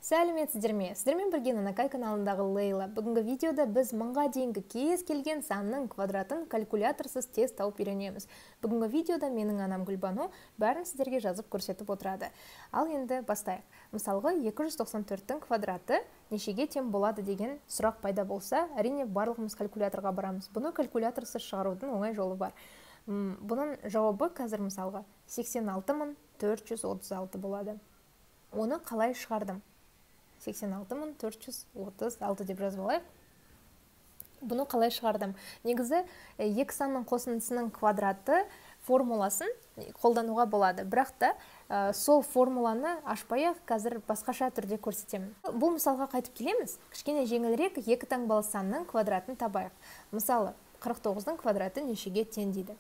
Сәлеметсіздер ме? Сіздермен бірге Нанакай каналындағы Лейла. Бүгінгі видеода біз мыңға дейінгі кез келген санның квадратын калькуляторсыз тез тауып үйренеміз. Бүгінгі видеода менің анам Гүлбану бәрін сіздерге жазып көрсетіп отырады. Ал енді бастайық. Мысалғы 294-тің квадраты нешеге тең болады деген сұрақ пайда болса, әрине барлығымыз калькуляторға барамыз. Бұны калькуляторсыз шығарудың оңай жолы бар. Бұның жауабы қазір мысалға 86436 болады. Оны қалай шығардым? 86436 деп жазып алайық. Бұны қалай шығардым? Негізі екі санның қосындысының квадраты формуласын қолдануға болады. Бірақ та сол формуланы ашпай-ақ қазір басқаша түрде көрсетемін. Бұл мысалға қайтып келеміз. Кішкене жеңілірек екі таңбалы санның квадратын табайық. Мысалы 49-дың квадраты нешеге тең дейді.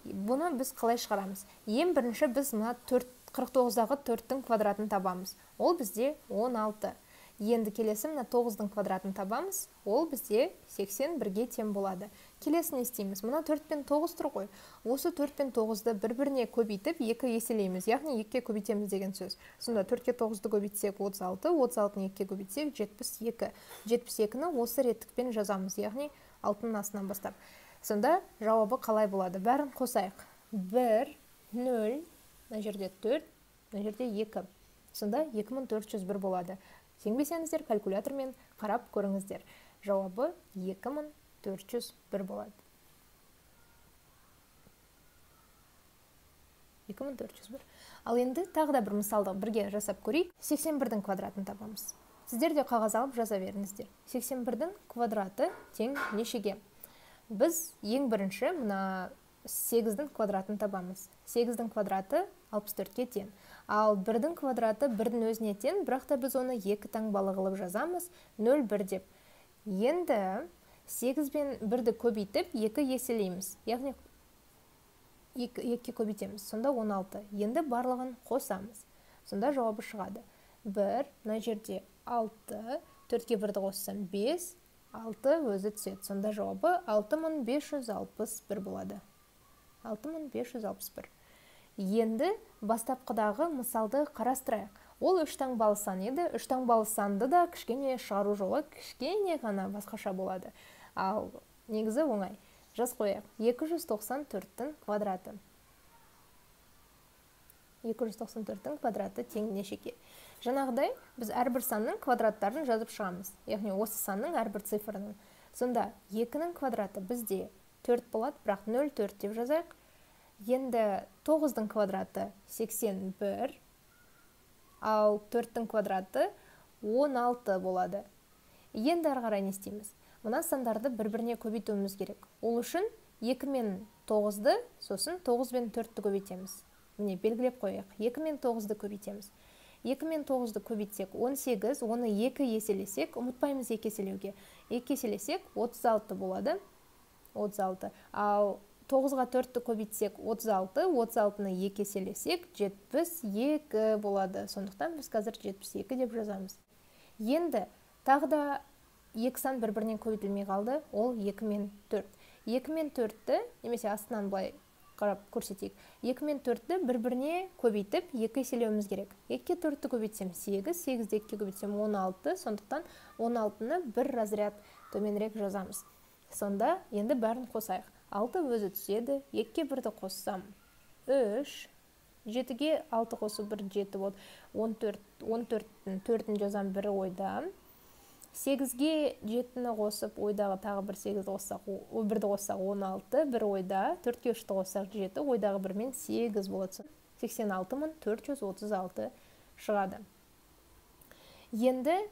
Бұны біз қалай шығарамыз? Ең бірінші біз мына 49-дағы 4-тің квадратын табамыз. Ол бізде 16. Енді келесі мына 9-дың квадратын табамыз. Ол бізде 81-ге тең болады. Келесін естейміз. Мына 4 пен 9 тұр ғой. Осы 4 пен 9-ды бір-біріне көбейтіп 2 еселейміз. Яғни 2-ге көбейтеміз деген сөз. Сонда 4-ке 9-ды көбейтсек 36, 36-ны 2-ге көбейтсек 72. 72-ні осы реттікпен жазамыз. Яғни 6-ның астынан бастап. Сонда жауабы қалай болады? Бәрін қосайық. 1, 0, мына жерде 4, мына жерде 2. Сонда 2401 болады. Сенбесеңіздер, калькулятормен қарап көріңіздер. Жауабы 2401 болады. 2401. Ал енді тағы да бір мысалды бірге жасап көрейік. 81-дің квадратын табамыз. Сіздер де қағаз алып жаза беріңіздер. 81-дің квадраты тең нешеге? Біз ең бірінші мына 8-дің квадратын табамыз. 8-дің квадраты 64-ке тең. Ал 1-дің квадраты 1-дің өзіне тең, бірақ та біз оны 2 таңбалы қылып жазамыз, 0, 1 деп. Енді 8 бен 1-ді көбейтіп 2 еселейміз. Яғни 2-ке көбейтеміз. Сонда 16. Енді барлығын қосамыз. Сонда жауабы шығады. 1, мына жерде 6, 4-ке 1-ді қоссам 5, 6 өзі түседі. Сонда жауабы 6561 болады. 6561. Енді бастапқыдағы мысалды қарастырайық. Ол 3 таңбалы сан еді. 3 таңбалы санды да кішкене шығару жолы кішкене ғана басқаша болады. Ал негізі оңай. Жаз қояйық. 294-тің квадраты. 294-тің квадраты тең нешеге? Жаңағыдай біз әрбір санның квадраттарын жазып шығамыз. Яғни осы санның әрбір цифрының. Сонда 2-нің квадраты бізде 4 болады, бірақ 0,4 деп жазайық. Енді 9-дың квадраты 81, ал 4-тің квадраты 16 болады. Енді ары қарай не істейміз? Мына сандарды бір-біріне көбейтуіміз керек. Ол үшін 2 мен 9-ды, сосын 9 мен 4-ті көбейтеміз. Міне белгілеп қояйық. 2 мен 9-ды көбейтеміз. 2 мен 9-ды көбейтсек 18, оны 2 еселесек, ұмытпаймыз 2 еселеуге. 2 еселесек 36 болады. 36. Ал 9-ға 4-ті көбейтсек 36, 36-ны 2 еселесек 72 болады. Сондықтан біз қазір 72 деп жазамыз. Енді тағы да 2 сан бір-бірінен көбейтілмей қалды. Ол 2 мен 4. 2 мен 4-ті, немесе астынан былай қарап көрсетейік. 2 мен 4-ті бір-біріне көбейтіп 2 еселеуіміз керек. 2-ке 4-ті көбейтсем 8, 8-ді 2-ке көбейтсем 16, сондықтан 16-ны бір разряд төменірек жазамыз. Сонда енді бәрін қосайық. 6 өзі түседі, 2-ке 1-ді қоссам 3, 7-ге 6 қосу 1, 7 болды. 14-тің 4-ін жазам 1 ойда. 8-ге 7-ні қосып, ойдағы тағы 1-8-ді қоссақ, 1-ді қоссақ 16, 1 ойда, 4-ке 3-ді қоссақ 7, ойдағы 1 мен 8 болады. 86436 шығады. Енді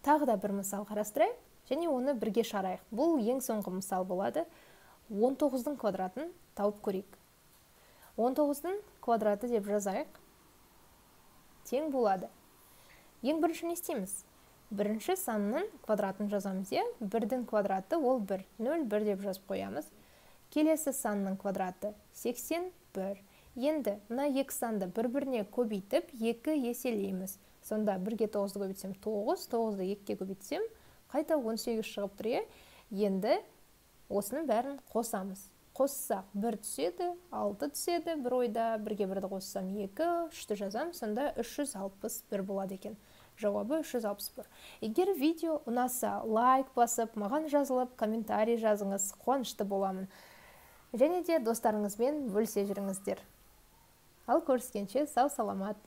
тағы да бір мысал қарастырайық, және оны бірге шарайық. Бұл ең соңғы мысал болады. 19-дың квадратын тауып көрейік. 19-дың квадраты деп жазайық. Тең болады. Ең бірінші не істейміз? Бірінші санның квадратын жазамыз. 1-дің квадраты ол 1, 0, 1 деп жазып қоямыз. Келесі санның квадраты 81. Енді мына 2 санды бір-біріне көбейтіп 2 еселейміз. Сонда 1-ге 9-ды көбейтсем 9, 9-ды 2-ге көбейтсем қайта 18 шығып тұр. Енді осының бәрін қосамыз. Қоссақ 1 түседі, 6 түседі, 1 ойда, 1-ге 1-ді қоссам 2, 3-ті жазам, сонда 361 болады екен. Жауабы 361. Егер видео ұнаса, лайк басып, маған жазылып, комментарий жазыңыз, қуанышты боламын. Және де достарыңызбен бөлісе жүріңіздер. Ал көріскенше сау саламат.